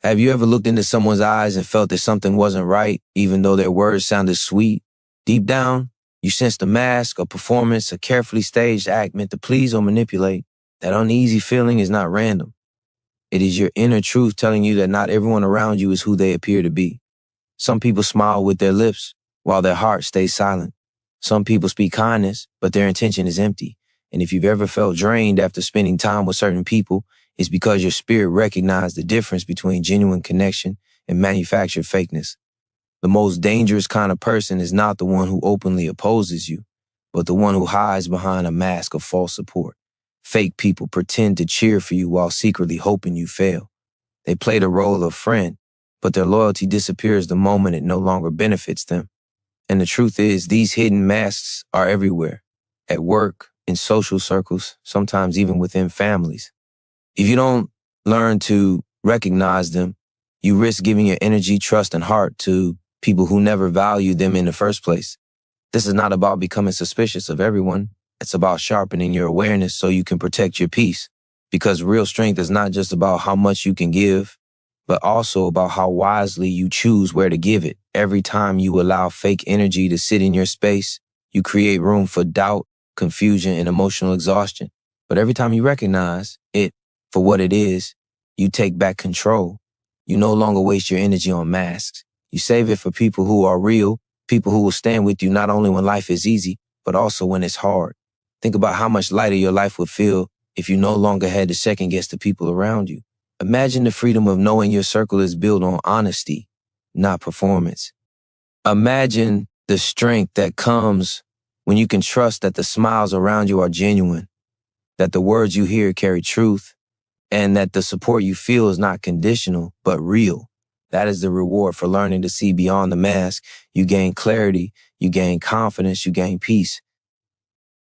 Have you ever looked into someone's eyes and felt that something wasn't right, even though their words sounded sweet? Deep down, you sensed a mask, a performance, a carefully staged act meant to please or manipulate. That uneasy feeling is not random. It is your inner truth telling you that not everyone around you is who they appear to be. Some people smile with their lips, while their heart stays silent. Some people speak kindness, but their intention is empty. And if you've ever felt drained after spending time with certain people, it's because your spirit recognized the difference between genuine connection and manufactured fakeness. The most dangerous kind of person is not the one who openly opposes you, but the one who hides behind a mask of false support. Fake people pretend to cheer for you while secretly hoping you fail. They play the role of friend, but their loyalty disappears the moment it no longer benefits them. And the truth is, these hidden masks are everywhere. At work, in social circles, sometimes even within families. If you don't learn to recognize them, you risk giving your energy, trust, and heart to people who never valued them in the first place. This is not about becoming suspicious of everyone. It's about sharpening your awareness so you can protect your peace. Because real strength is not just about how much you can give, but also about how wisely you choose where to give it. Every time you allow fake energy to sit in your space, you create room for doubt, confusion, and emotional exhaustion. But every time you recognize it for what it is, you take back control. You no longer waste your energy on masks. You save it for people who are real, people who will stand with you not only when life is easy, but also when it's hard. Think about how much lighter your life would feel if you no longer had to second guess the people around you. Imagine the freedom of knowing your circle is built on honesty, not performance. Imagine the strength that comes when you can trust that the smiles around you are genuine, that the words you hear carry truth, and that the support you feel is not conditional, but real. That is the reward for learning to see beyond the mask. You gain clarity, you gain confidence, you gain peace.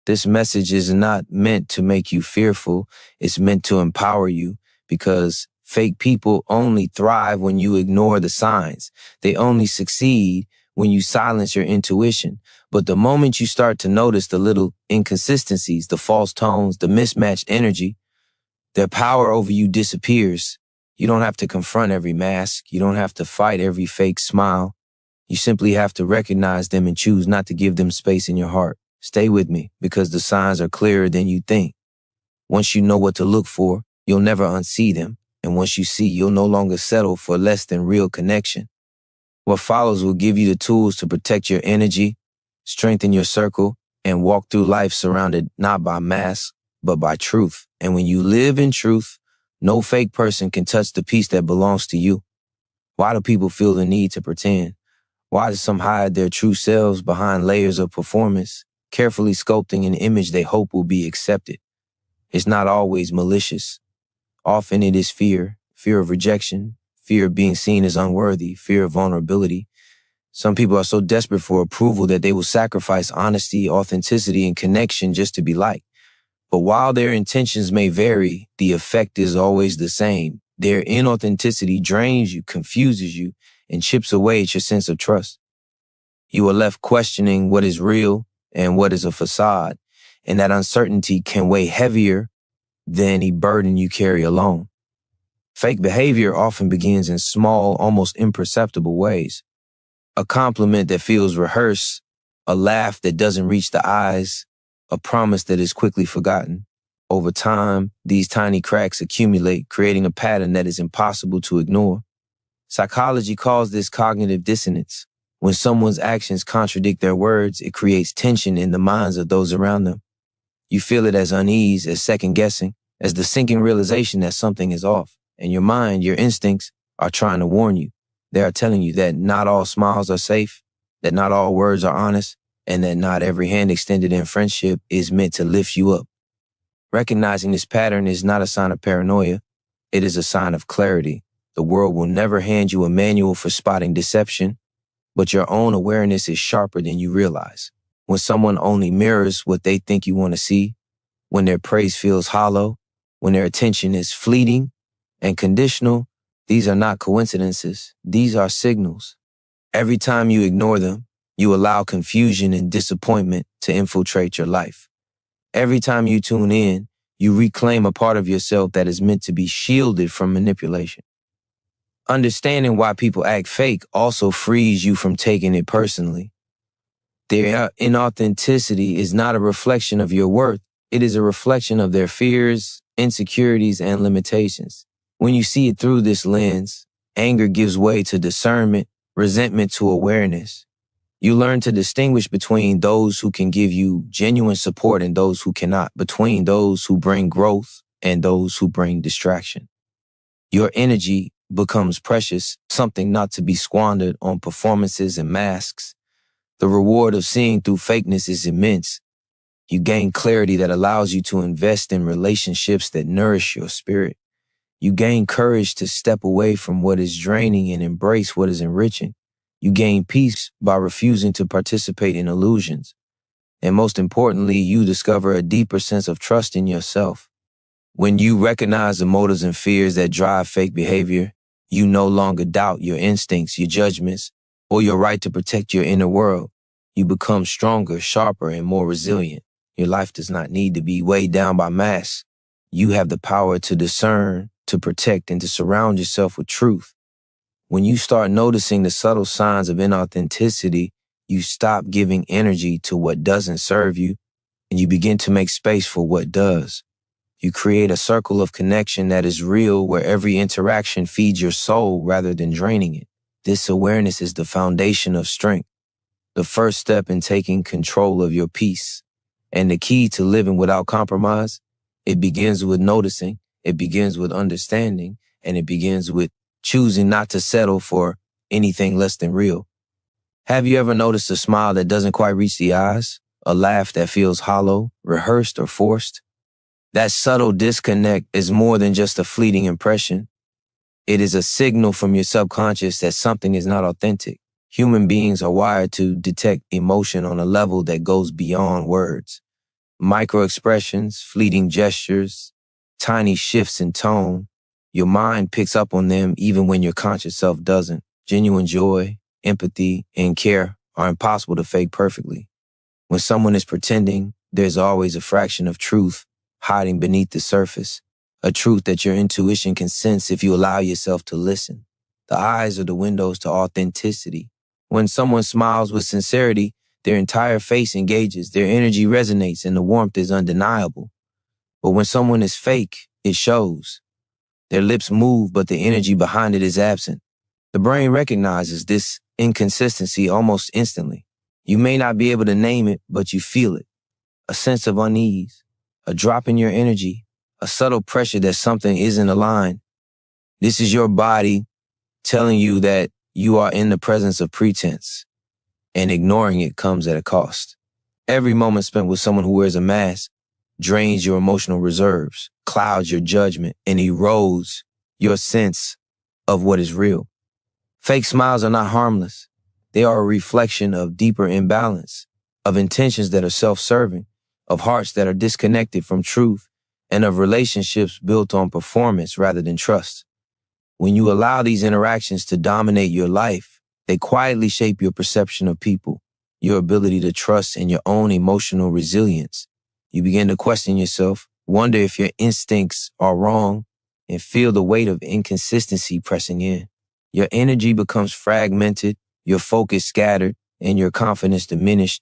This message is not meant to make you fearful. It's meant to empower you, because fake people only thrive when you ignore the signs. They only succeed when you silence your intuition. But the moment you start to notice the little inconsistencies, the false tones, the mismatched energy, their power over you disappears. You don't have to confront every mask. You don't have to fight every fake smile. You simply have to recognize them and choose not to give them space in your heart. Stay with me, because the signs are clearer than you think. Once you know what to look for, you'll never unsee them. And once you see, you'll no longer settle for less than real connection. What follows will give you the tools to protect your energy, strengthen your circle, and walk through life surrounded not by masks, but by truth. And when you live in truth, no fake person can touch the peace that belongs to you. Why do people feel the need to pretend? Why do some hide their true selves behind layers of performance, carefully sculpting an image they hope will be accepted? It's not always malicious. Often it is fear of rejection, fear of being seen as unworthy, fear of vulnerability. Some people are so desperate for approval that they will sacrifice honesty, authenticity, and connection just to be liked. But while their intentions may vary, the effect is always the same. Their inauthenticity drains you, confuses you, and chips away at your sense of trust. You are left questioning what is real and what is a facade, and that uncertainty can weigh heavier than any burden you carry alone. Fake behavior often begins in small, almost imperceptible ways. A compliment that feels rehearsed, a laugh that doesn't reach the eyes, a promise that is quickly forgotten. Over time, these tiny cracks accumulate, creating a pattern that is impossible to ignore. Psychology calls this cognitive dissonance. When someone's actions contradict their words, it creates tension in the minds of those around them. You feel it as unease, as second guessing, as the sinking realization that something is off. And your mind, your instincts, are trying to warn you. They are telling you that not all smiles are safe, that not all words are honest, and that not every hand extended in friendship is meant to lift you up. Recognizing this pattern is not a sign of paranoia. It is a sign of clarity. The world will never hand you a manual for spotting deception, but your own awareness is sharper than you realize. When someone only mirrors what they think you want to see, when their praise feels hollow, when their attention is fleeting and conditional, these are not coincidences. These are signals. Every time you ignore them, you allow confusion and disappointment to infiltrate your life. Every time you tune in, you reclaim a part of yourself that is meant to be shielded from manipulation. Understanding why people act fake also frees you from taking it personally. Their inauthenticity is not a reflection of your worth. It is a reflection of their fears, insecurities, and limitations. When you see it through this lens, anger gives way to discernment, resentment to awareness. You learn to distinguish between those who can give you genuine support and those who cannot, between those who bring growth and those who bring distraction. Your energy becomes precious, something not to be squandered on performances and masks. The reward of seeing through fakeness is immense. You gain clarity that allows you to invest in relationships that nourish your spirit. You gain courage to step away from what is draining and embrace what is enriching. You gain peace by refusing to participate in illusions. And most importantly, you discover a deeper sense of trust in yourself. When you recognize the motives and fears that drive fake behavior, you no longer doubt your instincts, your judgments, or your right to protect your inner world. You become stronger, sharper, and more resilient. Your life does not need to be weighed down by masks. You have the power to discern, to protect, and to surround yourself with truth. When you start noticing the subtle signs of inauthenticity, you stop giving energy to what doesn't serve you, and you begin to make space for what does. You create a circle of connection that is real, where every interaction feeds your soul rather than draining it. This awareness is the foundation of strength, the first step in taking control of your peace, and the key to living without compromise. It begins with noticing, it begins with understanding, and it begins with choosing not to settle for anything less than real. Have you ever noticed a smile that doesn't quite reach the eyes? A laugh that feels hollow, rehearsed, or forced? That subtle disconnect is more than just a fleeting impression. It is a signal from your subconscious that something is not authentic. Human beings are wired to detect emotion on a level that goes beyond words. Microexpressions, fleeting gestures, tiny shifts in tone. Your mind picks up on them even when your conscious self doesn't. Genuine joy, empathy, and care are impossible to fake perfectly. When someone is pretending, there's always a fraction of truth hiding beneath the surface, a truth that your intuition can sense if you allow yourself to listen. The eyes are the windows to authenticity. When someone smiles with sincerity, their entire face engages, their energy resonates, and the warmth is undeniable. But when someone is fake, it shows. Their lips move, but the energy behind it is absent. The brain recognizes this inconsistency almost instantly. You may not be able to name it, but you feel it. A sense of unease, a drop in your energy, a subtle pressure that something isn't aligned. This is your body telling you that you are in the presence of pretense, and ignoring it comes at a cost. Every moment spent with someone who wears a mask drains your emotional reserves, clouds your judgment, and erodes your sense of what is real. Fake smiles are not harmless. They are a reflection of deeper imbalance, of intentions that are self-serving, of hearts that are disconnected from truth, and of relationships built on performance rather than trust. When you allow these interactions to dominate your life, they quietly shape your perception of people, your ability to trust, and your own emotional resilience. You begin to question yourself, wonder if your instincts are wrong, and feel the weight of inconsistency pressing in. Your energy becomes fragmented, your focus scattered, and your confidence diminished.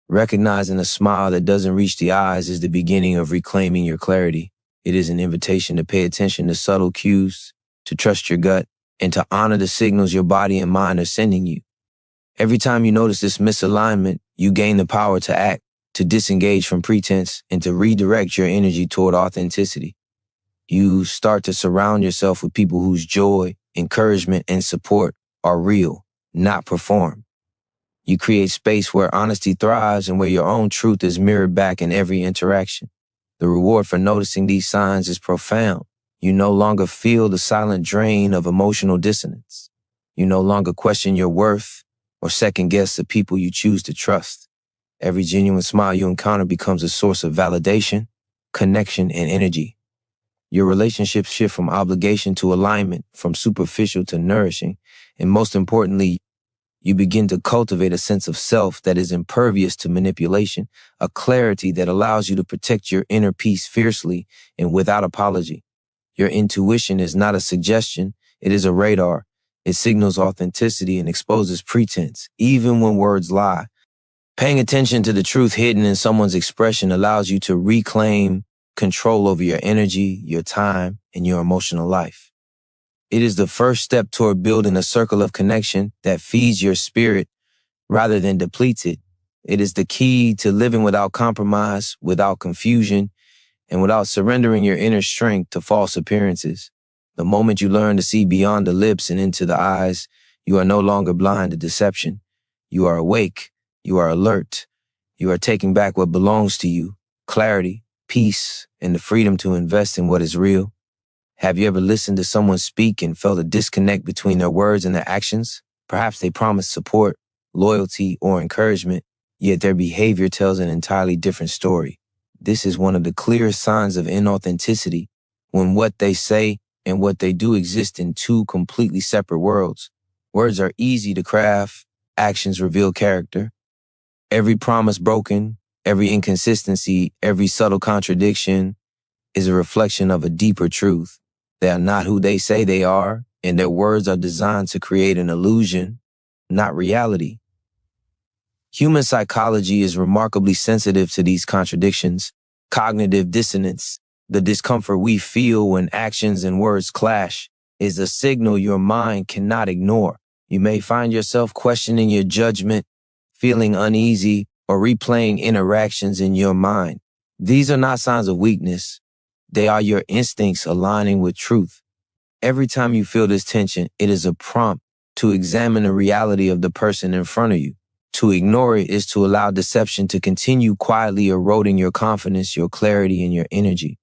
Recognizing a smile that doesn't reach the eyes is the beginning of reclaiming your clarity. It is an invitation to pay attention to subtle cues, to trust your gut, and to honor the signals your body and mind are sending you. Every time you notice this misalignment, you gain the power to act, to disengage from pretense, and to redirect your energy toward authenticity. You start to surround yourself with people whose joy, encouragement, and support are real, not performed. You create space where honesty thrives and where your own truth is mirrored back in every interaction. The reward for noticing these signs is profound. You no longer feel the silent drain of emotional dissonance. You no longer question your worth or second guess the people you choose to trust. Every genuine smile you encounter becomes a source of validation, connection, and energy. Your relationships shift from obligation to alignment, from superficial to nourishing, and most importantly, you begin to cultivate a sense of self that is impervious to manipulation, a clarity that allows you to protect your inner peace fiercely and without apology. Your intuition is not a suggestion, it is a radar. It signals authenticity and exposes pretense, even when words lie. Paying attention to the truth hidden in someone's expression allows you to reclaim control over your energy, your time, and your emotional life. It is the first step toward building a circle of connection that feeds your spirit rather than depletes it. It is the key to living without compromise, without confusion, and without surrendering your inner strength to false appearances. The moment you learn to see beyond the lips and into the eyes, you are no longer blind to deception. You are awake. You are alert. You are taking back what belongs to you: clarity, peace, and the freedom to invest in what is real. Have you ever listened to someone speak and felt a disconnect between their words and their actions? Perhaps they promised support, loyalty, or encouragement, yet their behavior tells an entirely different story. This is one of the clearest signs of inauthenticity, when what they say and what they do exist in two completely separate worlds. Words are easy to craft, actions reveal character. Every promise broken, every inconsistency, every subtle contradiction is a reflection of a deeper truth. They are not who they say they are, and their words are designed to create an illusion, not reality. Human psychology is remarkably sensitive to these contradictions. Cognitive dissonance, the discomfort we feel when actions and words clash, is a signal your mind cannot ignore. You may find yourself questioning your judgment, feeling uneasy, or replaying interactions in your mind. These are not signs of weakness. They are your instincts aligning with truth. Every time you feel this tension, it is a prompt to examine the reality of the person in front of you. To ignore it is to allow deception to continue quietly eroding your confidence, your clarity, and your energy.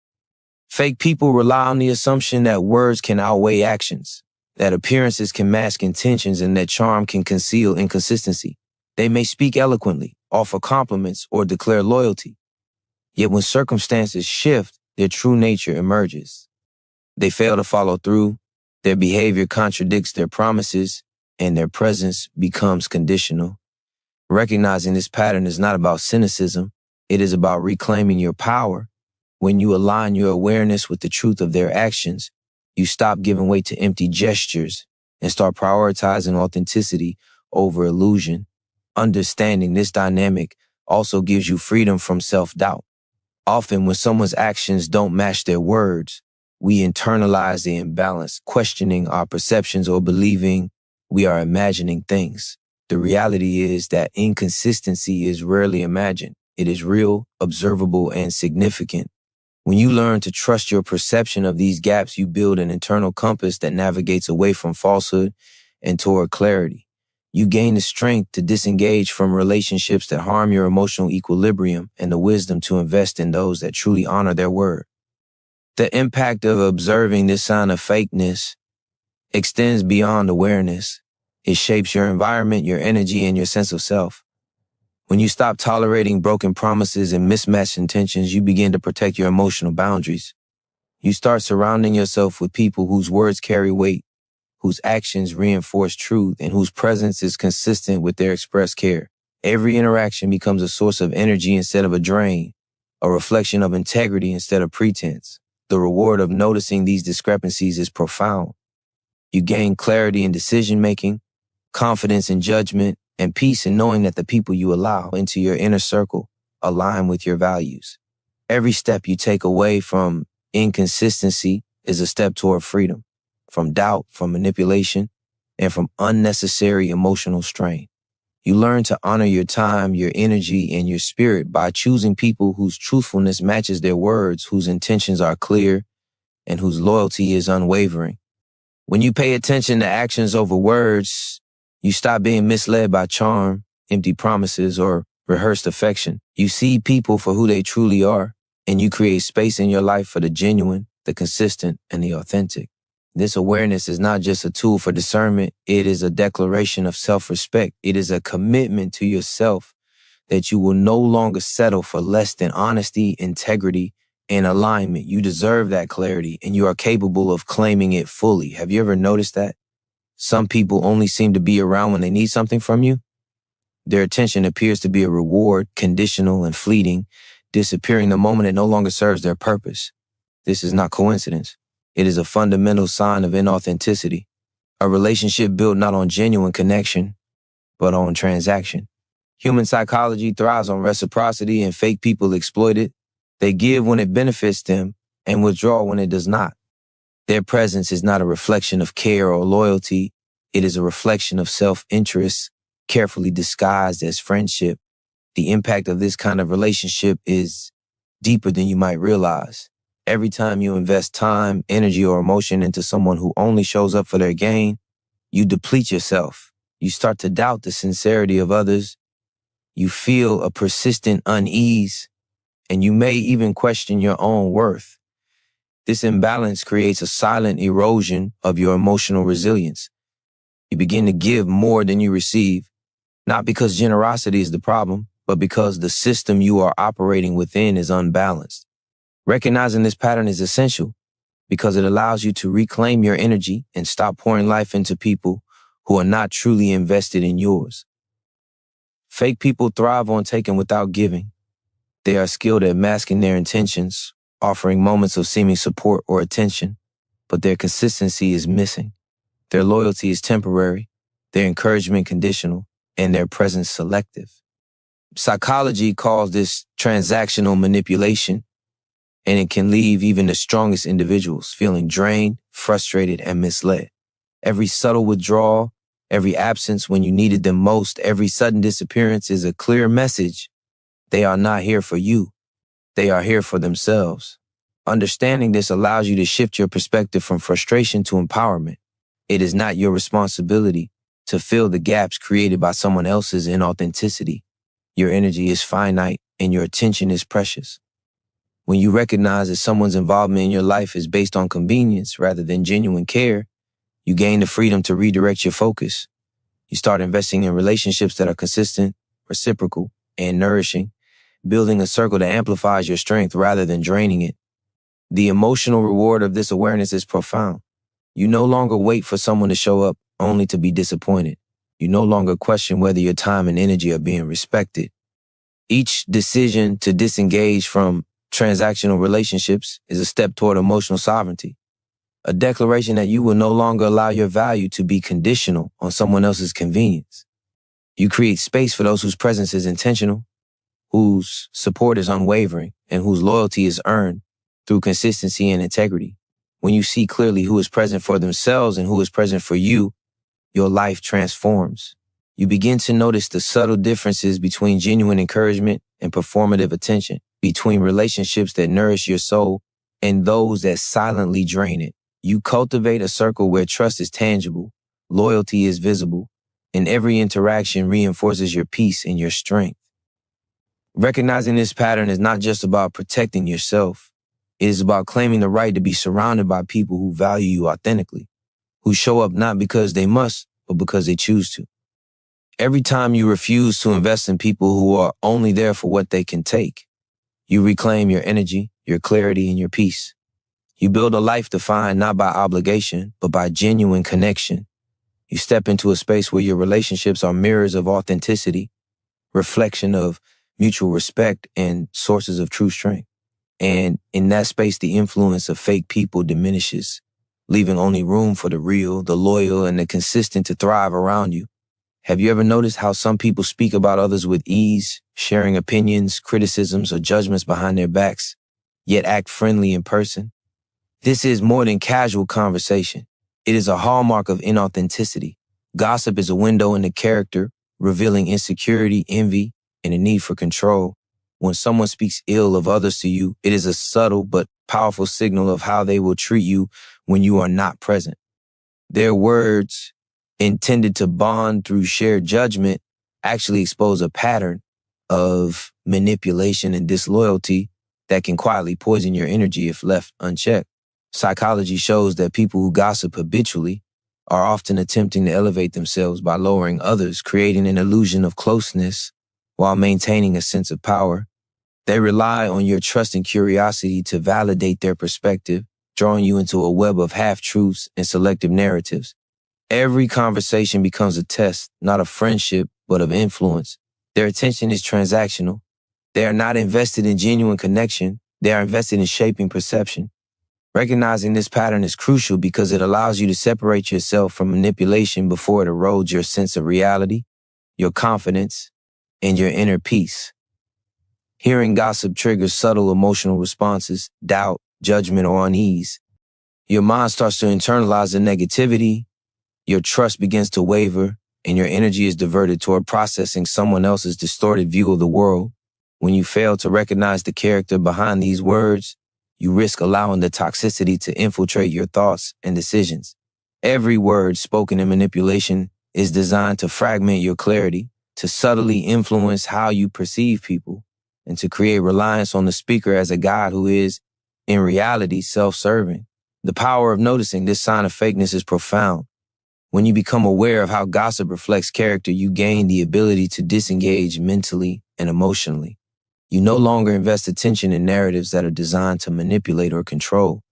Fake people rely on the assumption that words can outweigh actions, that appearances can mask intentions, and that charm can conceal inconsistency. They may speak eloquently, offer compliments, or declare loyalty. Yet when circumstances shift, their true nature emerges. They fail to follow through, their behavior contradicts their promises, and their presence becomes conditional. Recognizing this pattern is not about cynicism, it is about reclaiming your power. When you align your awareness with the truth of their actions, you stop giving way to empty gestures and start prioritizing authenticity over illusion. Understanding this dynamic also gives you freedom from self-doubt. Often when someone's actions don't match their words, we internalize the imbalance, questioning our perceptions or believing we are imagining things. The reality is that inconsistency is rarely imagined. It is real, observable, and significant. When you learn to trust your perception of these gaps, you build an internal compass that navigates away from falsehood and toward clarity. You gain the strength to disengage from relationships that harm your emotional equilibrium and the wisdom to invest in those that truly honor their word. The impact of observing this sign of fakeness extends beyond awareness. It shapes your environment, your energy, and your sense of self. When you stop tolerating broken promises and mismatched intentions, you begin to protect your emotional boundaries. You start surrounding yourself with people whose words carry weight, whose actions reinforce truth, and whose presence is consistent with their expressed care. Every interaction becomes a source of energy instead of a drain, a reflection of integrity instead of pretense. The reward of noticing these discrepancies is profound. You gain clarity in decision-making, confidence in judgment, and peace in knowing that the people you allow into your inner circle align with your values. Every step you take away from inconsistency is a step toward freedom, from doubt, from manipulation, and from unnecessary emotional strain. You learn to honor your time, your energy, and your spirit by choosing people whose truthfulness matches their words, whose intentions are clear, and whose loyalty is unwavering. When you pay attention to actions over words, you stop being misled by charm, empty promises, or rehearsed affection. You see people for who they truly are, and you create space in your life for the genuine, the consistent, and the authentic. This awareness is not just a tool for discernment, it is a declaration of self-respect. It is a commitment to yourself that you will no longer settle for less than honesty, integrity, and alignment. You deserve that clarity, and you are capable of claiming it fully. Have you ever noticed that? Some people only seem to be around when they need something from you. Their attention appears to be a reward, conditional and fleeting, disappearing the moment it no longer serves their purpose. This is not coincidence. It is a fundamental sign of inauthenticity. A relationship built not on genuine connection, but on transaction. Human psychology thrives on reciprocity, and fake people exploit it. They give when it benefits them and withdraw when it does not. Their presence is not a reflection of care or loyalty. It is a reflection of self-interest, carefully disguised as friendship. The impact of this kind of relationship is deeper than you might realize. Every time you invest time, energy, or emotion into someone who only shows up for their gain, you deplete yourself. You start to doubt the sincerity of others. You feel a persistent unease, and you may even question your own worth. This imbalance creates a silent erosion of your emotional resilience. You begin to give more than you receive, not because generosity is the problem, but because the system you are operating within is unbalanced. Recognizing this pattern is essential because it allows you to reclaim your energy and stop pouring life into people who are not truly invested in yours. Fake people thrive on taking without giving. They are skilled at masking their intentions, offering moments of seeming support or attention, but their consistency is missing. Their loyalty is temporary, their encouragement conditional, and their presence selective. Psychology calls this transactional manipulation, and it can leave even the strongest individuals feeling drained, frustrated, and misled. Every subtle withdrawal, every absence when you needed them most, every sudden disappearance is a clear message. They are not here for you. They are here for themselves. Understanding this allows you to shift your perspective from frustration to empowerment. It is not your responsibility to fill the gaps created by someone else's inauthenticity. Your energy is finite and your attention is precious. When you recognize that someone's involvement in your life is based on convenience rather than genuine care, you gain the freedom to redirect your focus. You start investing in relationships that are consistent, reciprocal, and nourishing, building a circle that amplifies your strength rather than draining it. The emotional reward of this awareness is profound. You no longer wait for someone to show up only to be disappointed. You no longer question whether your time and energy are being respected. Each decision to disengage from transactional relationships is a step toward emotional sovereignty, a declaration that you will no longer allow your value to be conditional on someone else's convenience. You create space for those whose presence is intentional, whose support is unwavering, and whose loyalty is earned through consistency and integrity. When you see clearly who is present for themselves and who is present for you, your life transforms. You begin to notice the subtle differences between genuine encouragement and performative attention, between relationships that nourish your soul and those that silently drain it. You cultivate a circle where trust is tangible, loyalty is visible, and every interaction reinforces your peace and your strength. Recognizing this pattern is not just about protecting yourself. It is about claiming the right to be surrounded by people who value you authentically, who show up not because they must, but because they choose to. Every time you refuse to invest in people who are only there for what they can take, you reclaim your energy, your clarity, and your peace. You build a life defined not by obligation, but by genuine connection. You step into a space where your relationships are mirrors of authenticity, reflection of mutual respect, and sources of true strength. And in that space, the influence of fake people diminishes, leaving only room for the real, the loyal, and the consistent to thrive around you. Have you ever noticed how some people speak about others with ease, sharing opinions, criticisms, or judgments behind their backs, yet act friendly in person? This is more than casual conversation. It is a hallmark of inauthenticity. Gossip is a window into character, revealing insecurity, envy, and a need for control. When someone speaks ill of others to you, it is a subtle but powerful signal of how they will treat you when you are not present. Their words, intended to bond through shared judgment, actually expose a pattern of manipulation and disloyalty that can quietly poison your energy if left unchecked. Psychology shows that people who gossip habitually are often attempting to elevate themselves by lowering others, creating an illusion of closeness while maintaining a sense of power. They rely on your trust and curiosity to validate their perspective, drawing you into a web of half-truths and selective narratives. Every conversation becomes a test, not of friendship, but of influence. Their attention is transactional. They are not invested in genuine connection. They are invested in shaping perception. Recognizing this pattern is crucial because it allows you to separate yourself from manipulation before it erodes your sense of reality, your confidence, and your inner peace. Hearing gossip triggers subtle emotional responses, doubt, judgment, or unease. Your mind starts to internalize the negativity, your trust begins to waver, and your energy is diverted toward processing someone else's distorted view of the world. When you fail to recognize the character behind these words, you risk allowing the toxicity to infiltrate your thoughts and decisions. Every word spoken in manipulation is designed to fragment your clarity, to subtly influence how you perceive people, and to create reliance on the speaker as a guide who is, in reality, self-serving. The power of noticing this sign of fakeness is profound. When you become aware of how gossip reflects character, you gain the ability to disengage mentally and emotionally. You no longer invest attention in narratives that are designed to manipulate or control.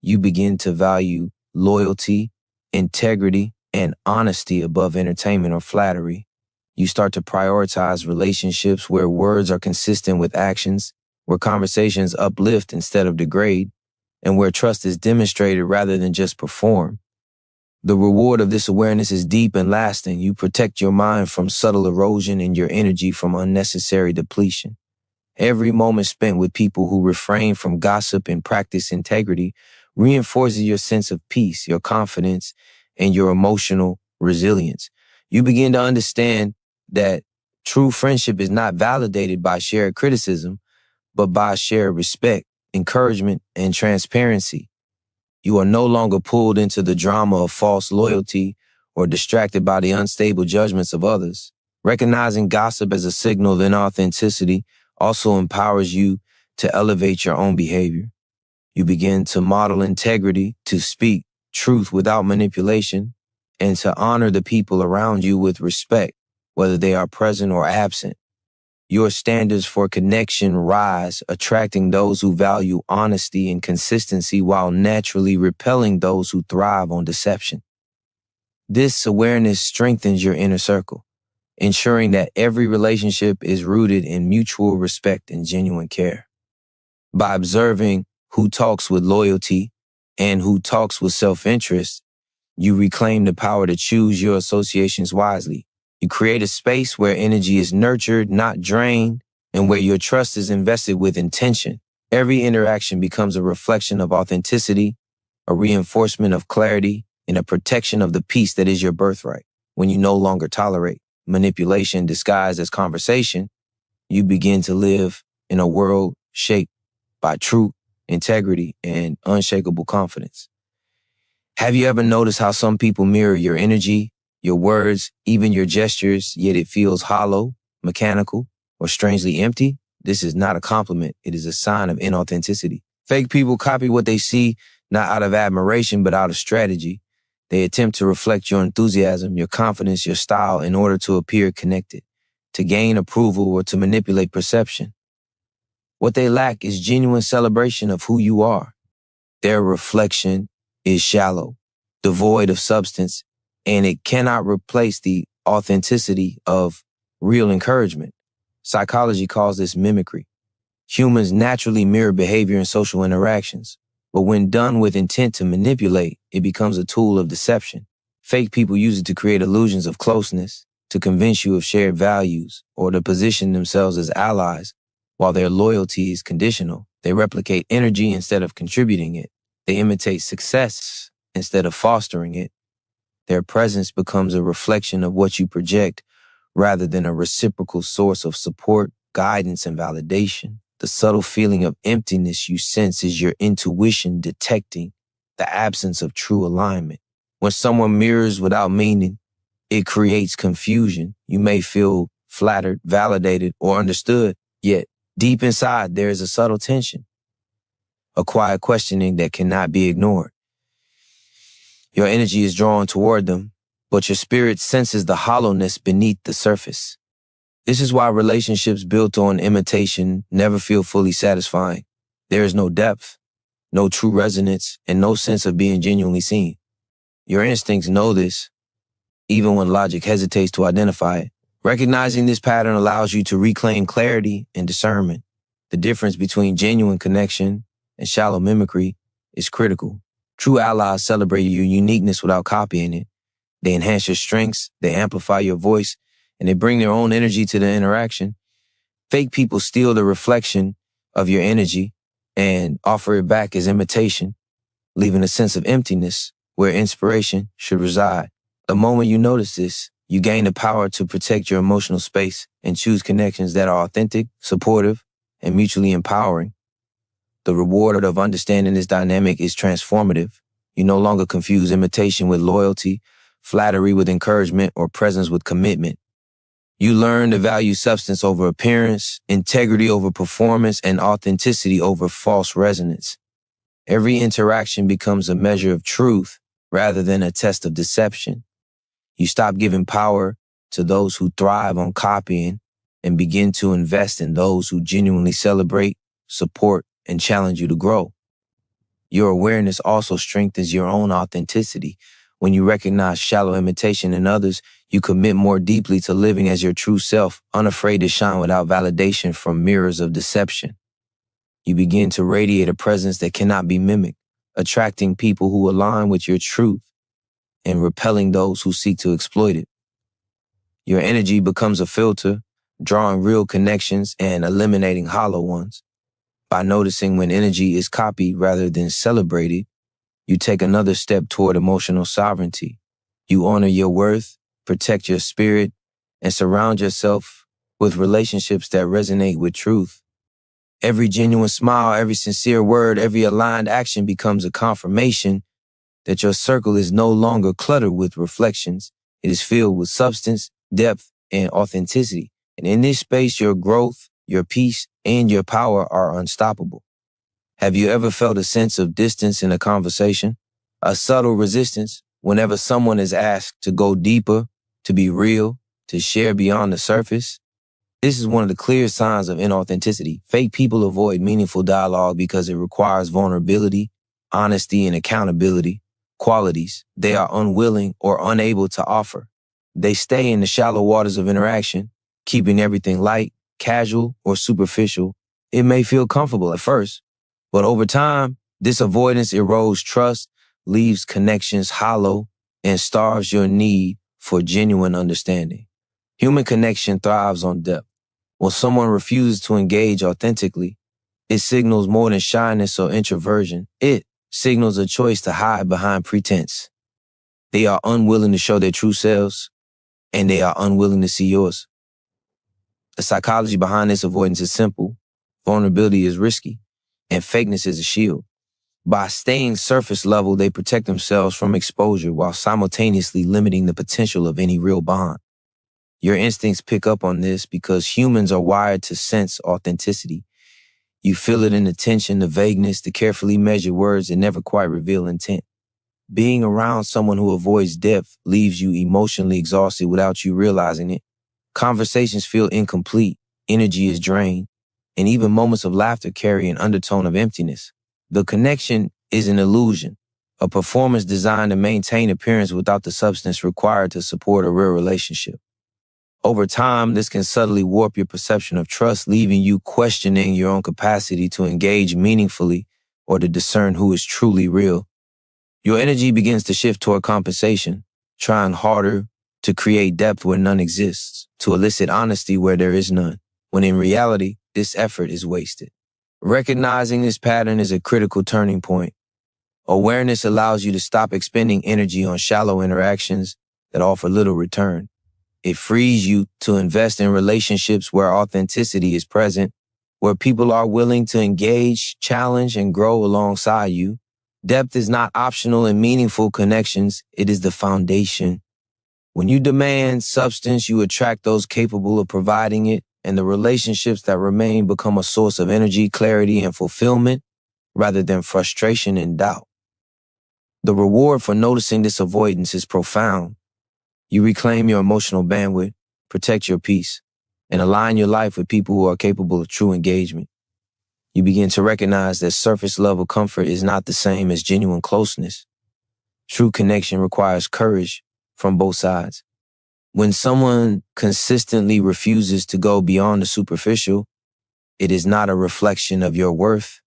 You begin to value loyalty, integrity, and honesty above entertainment or flattery. You start to prioritize relationships where words are consistent with actions, where conversations uplift instead of degrade, and where trust is demonstrated rather than just performed. The reward of this awareness is deep and lasting. You protect your mind from subtle erosion and your energy from unnecessary depletion. Every moment spent with people who refrain from gossip and practice integrity reinforces your sense of peace, your confidence, and your emotional resilience. You begin to understand that true friendship is not validated by shared criticism, but by shared respect, encouragement, and transparency. You are no longer pulled into the drama of false loyalty or distracted by the unstable judgments of others. Recognizing gossip as a signal of inauthenticity also empowers you to elevate your own behavior. You begin to model integrity, to speak truth without manipulation, and to honor the people around you with respect, whether they are present or absent. Your standards for connection rise, attracting those who value honesty and consistency while naturally repelling those who thrive on deception. This awareness strengthens your inner circle, ensuring that every relationship is rooted in mutual respect and genuine care. By observing who talks with loyalty and who talks with self-interest, you reclaim the power to choose your associations wisely. You create a space where energy is nurtured, not drained, and where your trust is invested with intention. Every interaction becomes a reflection of authenticity, a reinforcement of clarity, and a protection of the peace that is your birthright. When you no longer tolerate manipulation disguised as conversation, you begin to live in a world shaped by truth, integrity, and unshakable confidence. Have you ever noticed how some people mirror your energy, your words, even your gestures, yet it feels hollow, mechanical, or strangely empty? This is not a compliment. It is a sign of inauthenticity. Fake people copy what they see, not out of admiration, but out of strategy. They attempt to reflect your enthusiasm, your confidence, your style in order to appear connected, to gain approval, or to manipulate perception. What they lack is genuine celebration of who you are. Their reflection is shallow, devoid of substance, and it cannot replace the authenticity of real encouragement. Psychology calls this mimicry. Humans naturally mirror behavior in social interactions, but when done with intent to manipulate, it becomes a tool of deception. Fake people use it to create illusions of closeness, to convince you of shared values, or to position themselves as allies. While their loyalty is conditional, they replicate energy instead of contributing it. They imitate success instead of fostering it. Their presence becomes a reflection of what you project rather than a reciprocal source of support, guidance, and validation. The subtle feeling of emptiness you sense is your intuition detecting the absence of true alignment. When someone mirrors without meaning, it creates confusion. You may feel flattered, validated, or understood, yet deep inside there is a subtle tension, a quiet questioning that cannot be ignored. Your energy is drawn toward them, but your spirit senses the hollowness beneath the surface. This is why relationships built on imitation never feel fully satisfying. There is no depth, no true resonance, and no sense of being genuinely seen. Your instincts know this, even when logic hesitates to identify it. Recognizing this pattern allows you to reclaim clarity and discernment. The difference between genuine connection and shallow mimicry is critical. True allies celebrate your uniqueness without copying it. They enhance your strengths, they amplify your voice, and they bring their own energy to the interaction. Fake people steal the reflection of your energy and offer it back as imitation, leaving a sense of emptiness where inspiration should reside. The moment you notice this, you gain the power to protect your emotional space and choose connections that are authentic, supportive, and mutually empowering. The reward of understanding this dynamic is transformative. You no longer confuse imitation with loyalty, flattery with encouragement, or presence with commitment. You learn to value substance over appearance, integrity over performance, and authenticity over false resonance. Every interaction becomes a measure of truth rather than a test of deception. You stop giving power to those who thrive on copying and begin to invest in those who genuinely celebrate, support, and challenge you to grow. Your awareness also strengthens your own authenticity. When you recognize shallow imitation in others, you commit more deeply to living as your true self, unafraid to shine without validation from mirrors of deception. You begin to radiate a presence that cannot be mimicked, attracting people who align with your truth and repelling those who seek to exploit it. Your energy becomes a filter, drawing real connections and eliminating hollow ones. By noticing when energy is copied rather than celebrated, you take another step toward emotional sovereignty. You honor your worth, protect your spirit, and surround yourself with relationships that resonate with truth. Every genuine smile, every sincere word, every aligned action becomes a confirmation that your circle is no longer cluttered with reflections. It is filled with substance, depth, and authenticity. And in this space, your growth, your peace, and your power are unstoppable. Have you ever felt a sense of distance in a conversation? A subtle resistance whenever someone is asked to go deeper, to be real, to share beyond the surface? This is one of the clear signs of inauthenticity. Fake people avoid meaningful dialogue because it requires vulnerability, honesty, and accountability, qualities they are unwilling or unable to offer. They stay in the shallow waters of interaction, keeping everything light, casual, or superficial. It may feel comfortable at first, but over time, this avoidance erodes trust, leaves connections hollow, and starves your need for genuine understanding. Human connection thrives on depth. When someone refuses to engage authentically, it signals more than shyness or introversion. It signals a choice to hide behind pretense. They are unwilling to show their true selves, and they are unwilling to see yours. The psychology behind this avoidance is simple. Vulnerability is risky, and fakeness is a shield. By staying surface level, they protect themselves from exposure while simultaneously limiting the potential of any real bond. Your instincts pick up on this because humans are wired to sense authenticity. You feel it in the tension, the vagueness, the carefully measured words that never quite reveal intent. Being around someone who avoids depth leaves you emotionally exhausted without you realizing it. Conversations feel incomplete, energy is drained, and even moments of laughter carry an undertone of emptiness. The connection is an illusion, a performance designed to maintain appearance without the substance required to support a real relationship. Over time, this can subtly warp your perception of trust, leaving you questioning your own capacity to engage meaningfully or to discern who is truly real. Your energy begins to shift toward compensation, trying harder to create depth where none exists, to elicit honesty where there is none, when in reality, this effort is wasted. Recognizing this pattern is a critical turning point. Awareness allows you to stop expending energy on shallow interactions that offer little return. It frees you to invest in relationships where authenticity is present, where people are willing to engage, challenge, and grow alongside you. Depth is not optional in meaningful connections. It is the foundation. When you demand substance, you attract those capable of providing it, and the relationships that remain become a source of energy, clarity, and fulfillment rather than frustration and doubt. The reward for noticing this avoidance is profound. You reclaim your emotional bandwidth, protect your peace, and align your life with people who are capable of true engagement. You begin to recognize that surface-level comfort is not the same as genuine closeness. True connection requires courage from both sides. When someone consistently refuses to go beyond the superficial, it is not a reflection of your worth.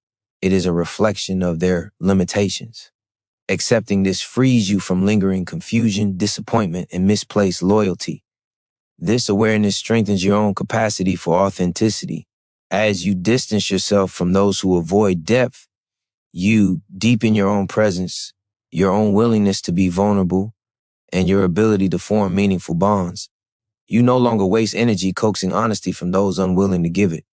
It is a reflection of their limitations. Accepting this frees you from lingering confusion, disappointment, and misplaced loyalty. This awareness strengthens your own capacity for authenticity. As you distance yourself from those who avoid depth, you deepen your own presence, your own willingness to be vulnerable, and your ability to form meaningful bonds. You no longer waste energy coaxing honesty from those unwilling to give it.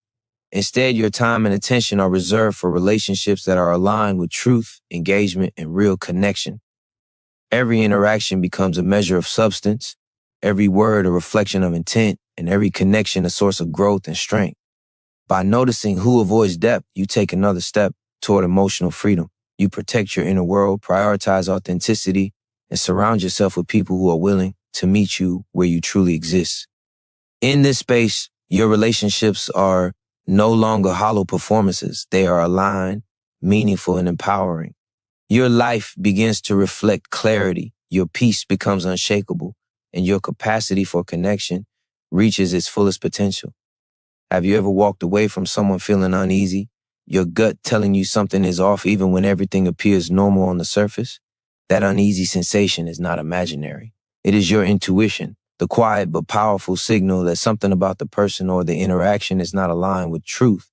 Instead, your time and attention are reserved for relationships that are aligned with truth, engagement, and real connection. Every interaction becomes a measure of substance, every word a reflection of intent, and every connection a source of growth and strength. By noticing who avoids depth, you take another step toward emotional freedom. You protect your inner world, prioritize authenticity, and surround yourself with people who are willing to meet you where you truly exist. In this space, your relationships are no longer hollow performances. They are aligned, meaningful, and empowering. Your life begins to reflect clarity. Your peace becomes unshakable, and your capacity for connection reaches its fullest potential. Have you ever walked away from someone feeling uneasy? Your gut telling you something is off even when everything appears normal on the surface? That uneasy sensation is not imaginary. It is your intuition, the quiet but powerful signal that something about the person or the interaction is not aligned with truth.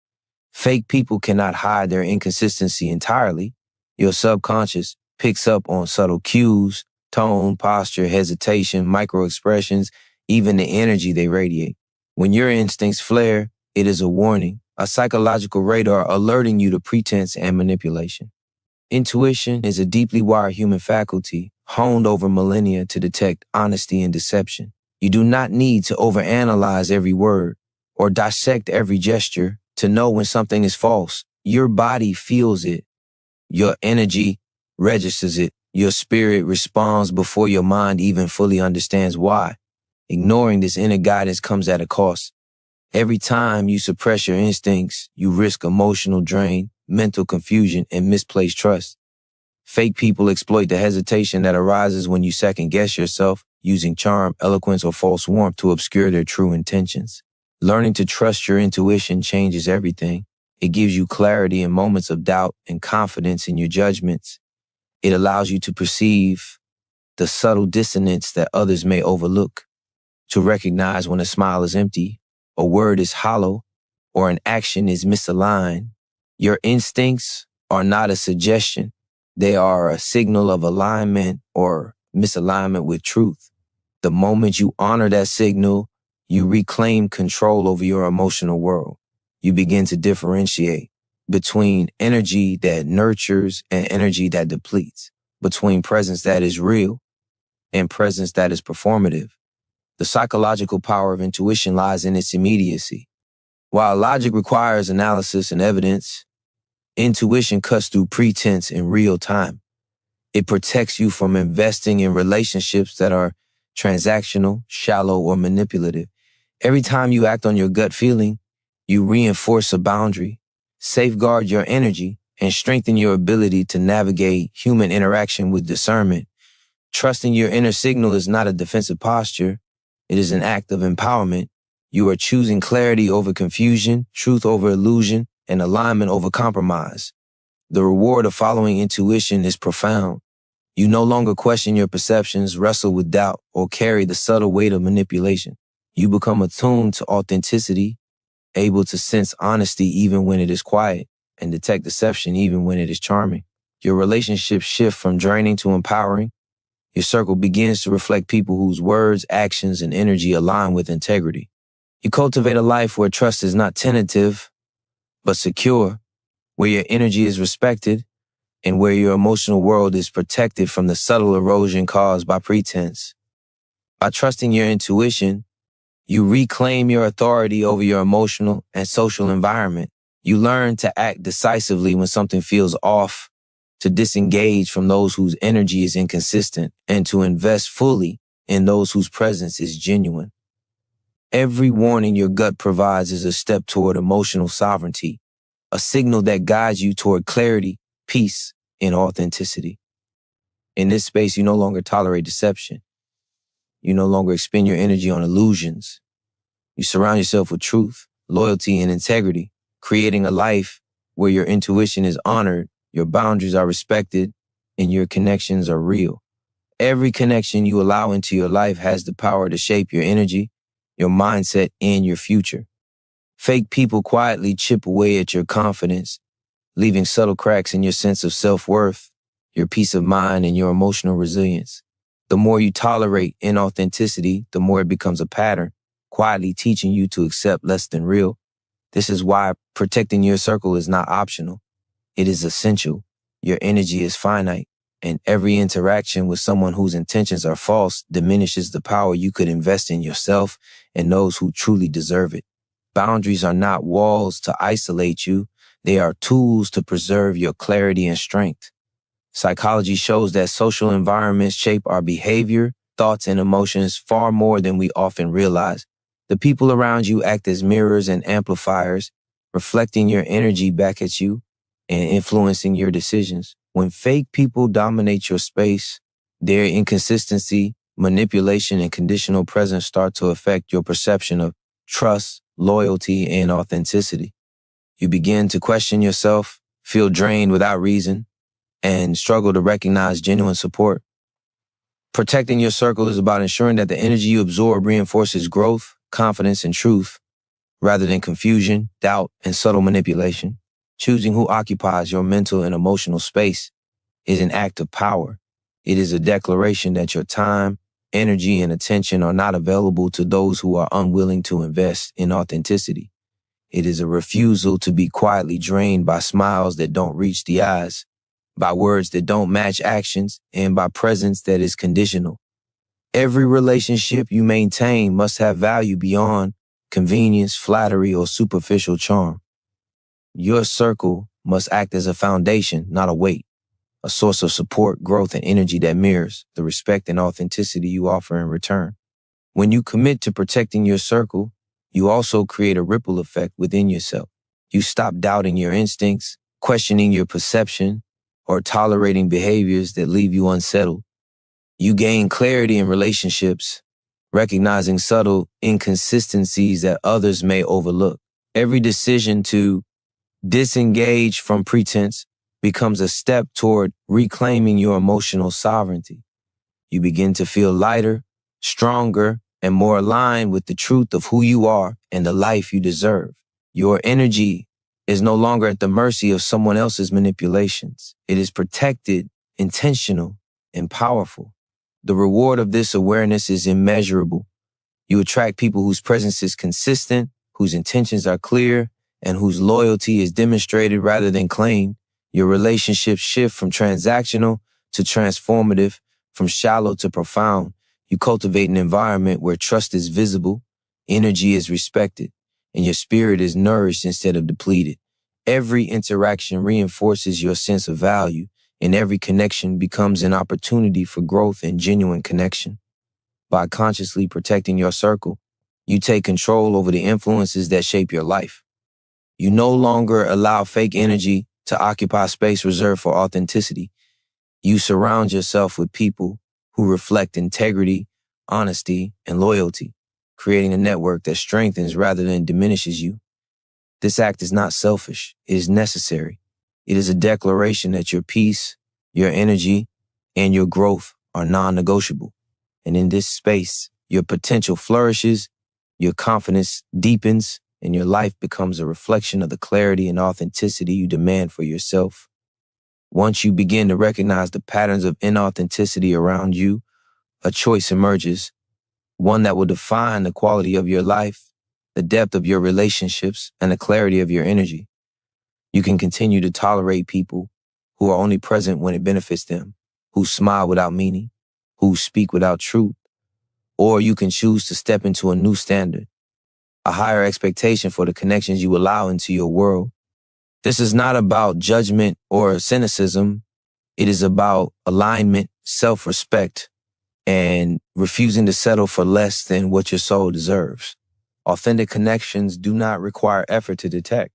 Fake people cannot hide their inconsistency entirely. Your subconscious picks up on subtle cues, tone, posture, hesitation, micro-expressions, even the energy they radiate. When your instincts flare, it is a warning, a psychological radar alerting you to pretense and manipulation. Intuition is a deeply wired human faculty, honed over millennia to detect honesty and deception. You do not need to overanalyze every word or dissect every gesture to know when something is false. Your body feels it. Your energy registers it. Your spirit responds before your mind even fully understands why. Ignoring this inner guidance comes at a cost. Every time you suppress your instincts, you risk emotional drain, mental confusion, and misplaced trust. Fake people exploit the hesitation that arises when you second-guess yourself, using charm, eloquence, or false warmth to obscure their true intentions. Learning to trust your intuition changes everything. It gives you clarity in moments of doubt and confidence in your judgments. It allows you to perceive the subtle dissonance that others may overlook, to recognize when a smile is empty, a word is hollow, or an action is misaligned. Your instincts are not a suggestion. They are a signal of alignment or misalignment with truth. The moment you honor that signal, you reclaim control over your emotional world. You begin to differentiate between energy that nurtures and energy that depletes, between presence that is real and presence that is performative. The psychological power of intuition lies in its immediacy. While logic requires analysis and evidence, intuition cuts through pretense in real time. It protects you from investing in relationships that are transactional, shallow, or manipulative. Every time you act on your gut feeling, you reinforce a boundary, safeguard your energy, and strengthen your ability to navigate human interaction with discernment. Trusting your inner signal is not a defensive posture. It is an act of empowerment. You are choosing clarity over confusion, truth over illusion, and alignment over compromise. The reward of following intuition is profound. You no longer question your perceptions, wrestle with doubt, or carry the subtle weight of manipulation. You become attuned to authenticity, able to sense honesty even when it is quiet, and detect deception even when it is charming. Your relationships shift from draining to empowering. Your circle begins to reflect people whose words, actions, and energy align with integrity. You cultivate a life where trust is not tentative, but secure, where your energy is respected, and where your emotional world is protected from the subtle erosion caused by pretense. By trusting your intuition, you reclaim your authority over your emotional and social environment. You learn to act decisively when something feels off, to disengage from those whose energy is inconsistent, and to invest fully in those whose presence is genuine. Every warning your gut provides is a step toward emotional sovereignty, a signal that guides you toward clarity, peace, and authenticity. In this space, you no longer tolerate deception. You no longer expend your energy on illusions. You surround yourself with truth, loyalty, and integrity, creating a life where your intuition is honored, your boundaries are respected, and your connections are real. Every connection you allow into your life has the power to shape your energy, your mindset, and your future. Fake people quietly chip away at your confidence, leaving subtle cracks in your sense of self-worth, your peace of mind, and your emotional resilience. The more you tolerate inauthenticity, the more it becomes a pattern, quietly teaching you to accept less than real. This is why protecting your circle is not optional. It is essential. Your energy is finite, and every interaction with someone whose intentions are false diminishes the power you could invest in yourself and those who truly deserve it. Boundaries are not walls to isolate you. They are tools to preserve your clarity and strength. Psychology shows that social environments shape our behavior, thoughts, and emotions far more than we often realize. The people around you act as mirrors and amplifiers, reflecting your energy back at you and influencing your decisions. When fake people dominate your space, their inconsistency, manipulation, and conditional presence start to affect your perception of trust, loyalty, and authenticity. You begin to question yourself, feel drained without reason, and struggle to recognize genuine support. Protecting your circle is about ensuring that the energy you absorb reinforces growth, confidence, and truth, rather than confusion, doubt, and subtle manipulation. Choosing who occupies your mental and emotional space is an act of power. It is a declaration that your time, energy, and attention are not available to those who are unwilling to invest in authenticity. It is a refusal to be quietly drained by smiles that don't reach the eyes, by words that don't match actions, and by presence that is conditional. Every relationship you maintain must have value beyond convenience, flattery, or superficial charm. Your circle must act as a foundation, not a weight, a source of support, growth, and energy that mirrors the respect and authenticity you offer in return. When you commit to protecting your circle, you also create a ripple effect within yourself. You stop doubting your instincts, questioning your perception, or tolerating behaviors that leave you unsettled. You gain clarity in relationships, recognizing subtle inconsistencies that others may overlook. Every decision to disengage from pretense becomes a step toward reclaiming your emotional sovereignty. You begin to feel lighter, stronger, and more aligned with the truth of who you are and the life you deserve. Your energy is no longer at the mercy of someone else's manipulations. It is protected, intentional, and powerful. The reward of this awareness is immeasurable. You attract people whose presence is consistent, whose intentions are clear, and whose loyalty is demonstrated rather than claimed. Your relationships shift from transactional to transformative, from shallow to profound. You cultivate an environment where trust is visible, energy is respected, and your spirit is nourished instead of depleted. Every interaction reinforces your sense of value, and every connection becomes an opportunity for growth and genuine connection. By consciously protecting your circle, you take control over the influences that shape your life. You no longer allow fake energy to occupy space reserved for authenticity. You surround yourself with people who reflect integrity, honesty, and loyalty, creating a network that strengthens rather than diminishes you. This act is not selfish. It is necessary. It is a declaration that your peace, your energy, and your growth are non-negotiable. And in this space, your potential flourishes, your confidence deepens, and your life becomes a reflection of the clarity and authenticity you demand for yourself. Once you begin to recognize the patterns of inauthenticity around you, a choice emerges, one that will define the quality of your life, the depth of your relationships, and the clarity of your energy. You can continue to tolerate people who are only present when it benefits them, who smile without meaning, who speak without truth, or you can choose to step into a new standard, a higher expectation for the connections you allow into your world. This is not about judgment or cynicism. It is about alignment, self-respect, and refusing to settle for less than what your soul deserves. Authentic connections do not require effort to detect.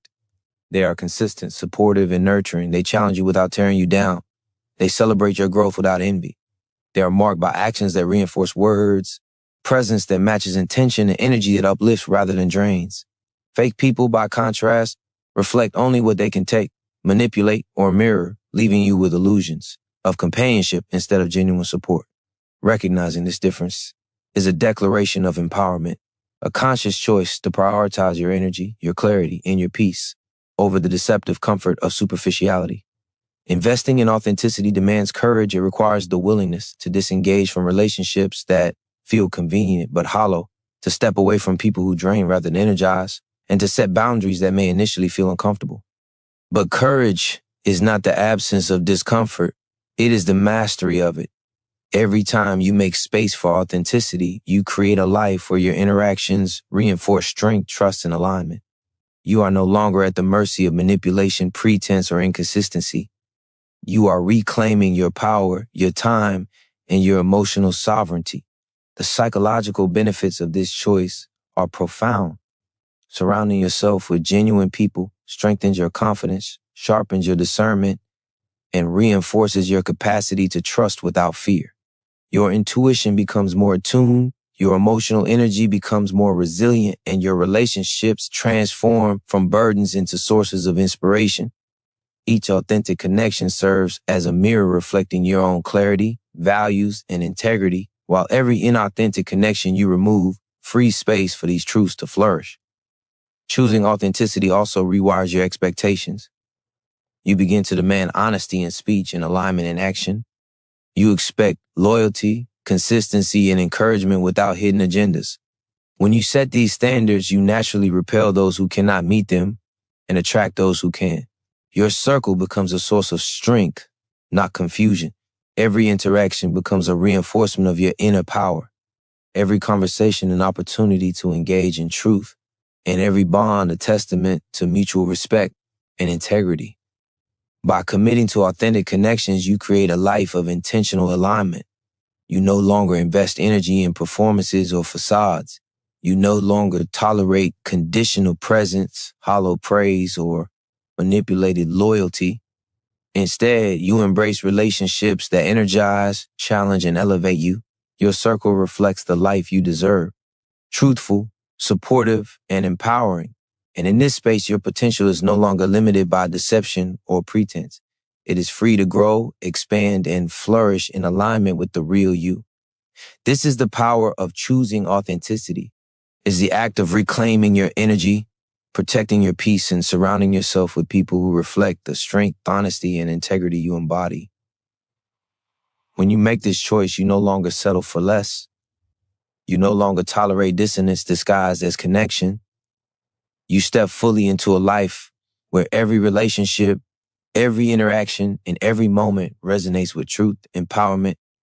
They are consistent, supportive, and nurturing. They challenge you without tearing you down. They celebrate your growth without envy. They are marked by actions that reinforce words, presence that matches intention, and energy that uplifts rather than drains. Fake people, by contrast, reflect only what they can take. manipulate, or mirror, leaving you with illusions of companionship instead of genuine support. Recognizing this difference is a declaration of empowerment, a conscious choice to prioritize your energy, your clarity, and your peace over the deceptive comfort of superficiality. Investing in authenticity demands courage. It requires the willingness to disengage from relationships that feel convenient but hollow, to step away from people who drain rather than energize, and to set boundaries that may initially feel uncomfortable. But courage is not the absence of discomfort. It is the mastery of it. Every time you make space for authenticity, you create a life where your interactions reinforce strength, trust, and alignment. You are no longer at the mercy of manipulation, pretense, or inconsistency. You are reclaiming your power, your time, and your emotional sovereignty. The psychological benefits of this choice are profound. Surrounding yourself with genuine people strengthens your confidence, sharpens your discernment, and reinforces your capacity to trust without fear. Your intuition becomes more attuned, your emotional energy becomes more resilient, and your relationships transform from burdens into sources of inspiration. Each authentic connection serves as a mirror reflecting your own clarity, values, and integrity, while every inauthentic connection you remove frees space for these truths to flourish. Choosing authenticity also rewires your expectations. You begin to demand honesty in speech and alignment in action. You expect loyalty, consistency, and encouragement without hidden agendas. When you set these standards, you naturally repel those who cannot meet them and attract those who can. Your circle becomes a source of strength, not confusion. Every interaction becomes a reinforcement of your inner power. Every conversation an opportunity to engage in truth, and every bond a testament to mutual respect and integrity. By committing to authentic connections, you create a life of intentional alignment. You no longer invest energy in performances or facades. You no longer tolerate conditional presence, hollow praise, or manipulated loyalty. Instead, you embrace relationships that energize, challenge, and elevate you. Your circle reflects the life you deserve. Truthful, supportive, and empowering. And in this space, your potential is no longer limited by deception or pretense. It is free to grow, expand, and flourish in alignment with the real you. This is the power of choosing authenticity. It's the act of reclaiming your energy, protecting your peace, and surrounding yourself with people who reflect the strength, honesty, and integrity you embody. When you make this choice, you no longer settle for less. You no longer tolerate dissonance disguised as connection. You step fully into a life where every relationship, every interaction, and every moment resonates with truth, empowerment,